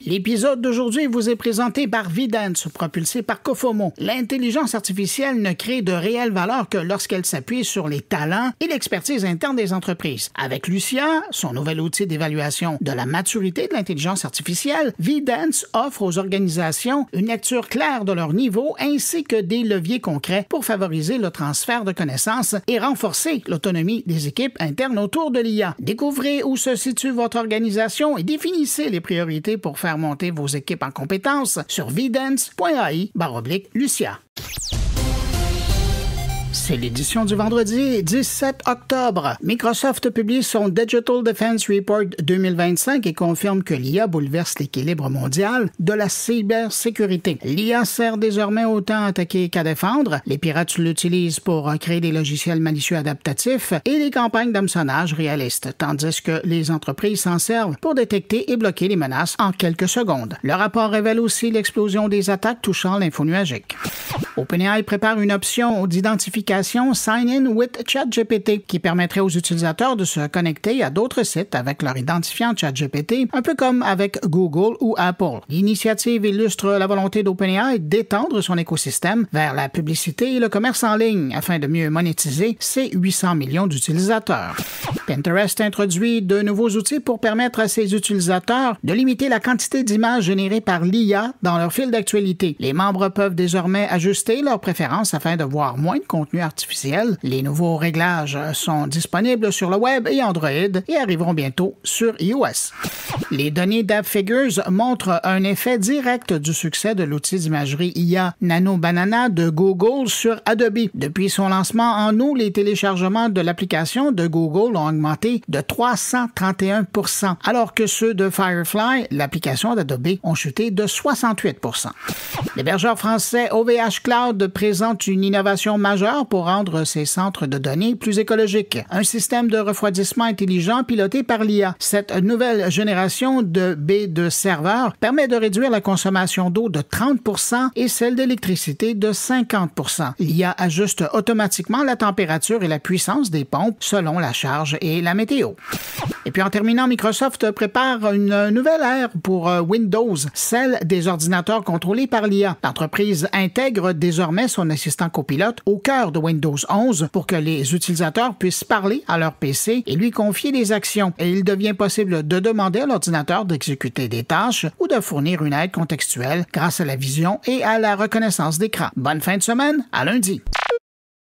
L'épisode d'aujourd'hui vous est présenté par Vidence, propulsé par Cofomo. L'intelligence artificielle ne crée de réelle valeur que lorsqu'elle s'appuie sur les talents et l'expertise interne des entreprises. Avec Lucia, son nouvel outil d'évaluation de la maturité de l'intelligence artificielle, Vidence offre aux organisations une lecture claire de leur niveau ainsi que des leviers concrets pour favoriser le transfert de connaissances et renforcer l'autonomie des équipes internes autour de l'IA. Découvrez où se situe votre organisation et définissez les priorités pour faire monter vos équipes en compétences sur vidence.ai/Lucia. C'est l'édition du vendredi 17 octobre. Microsoft publie son Digital Defense Report 2025 et confirme que l'IA bouleverse l'équilibre mondial de la cybersécurité. L'IA sert désormais autant à attaquer qu'à défendre. Les pirates l'utilisent pour créer des logiciels malicieux adaptatifs et les campagnes d'hameçonnage réalistes, tandis que les entreprises s'en servent pour détecter et bloquer les menaces en quelques secondes. Le rapport révèle aussi l'explosion des attaques touchant l'info nuagique. OpenAI prépare une option d'identification Sign In with ChatGPT qui permettrait aux utilisateurs de se connecter à d'autres sites avec leur identifiant ChatGPT, un peu comme avec Google ou Apple. L'initiative illustre la volonté d'OpenAI d'étendre son écosystème vers la publicité et le commerce en ligne afin de mieux monétiser ses 800 millions d'utilisateurs. Pinterest introduit de nouveaux outils pour permettre à ses utilisateurs de limiter la quantité d'images générées par l'IA dans leur fil d'actualité. Les membres peuvent désormais ajuster leurs préférences afin de voir moins de contenu artificiel. Les nouveaux réglages sont disponibles sur le web et Android et arriveront bientôt sur iOS. Les données d'AppFigures montrent un effet direct du succès de l'outil d'imagerie IA Nano Banana de Google sur Adobe. Depuis son lancement en août, les téléchargements de l'application de Google ont augmenté de 331%, alors que ceux de Firefly, l'application d'Adobe, ont chuté de 68%. L'hébergeur français OVH Cloud présente une innovation majeure pour rendre ses centres de données plus écologiques. Un système de refroidissement intelligent piloté par l'IA. Cette nouvelle génération de baies de serveurs permet de réduire la consommation d'eau de 30% et celle d'électricité de 50%. L'IA ajuste automatiquement la température et la puissance des pompes selon la charge et la météo. Et puis en terminant, Microsoft prépare une nouvelle ère pour Windows, celle des ordinateurs contrôlés par l'IA. L'entreprise intègre désormais son assistant copilote au cœur de Windows 11 pour que les utilisateurs puissent parler à leur PC et lui confier des actions. Et il devient possible de demander à l'ordinateur d'exécuter des tâches ou de fournir une aide contextuelle grâce à la vision et à la reconnaissance d'écran. Bonne fin de semaine, à lundi!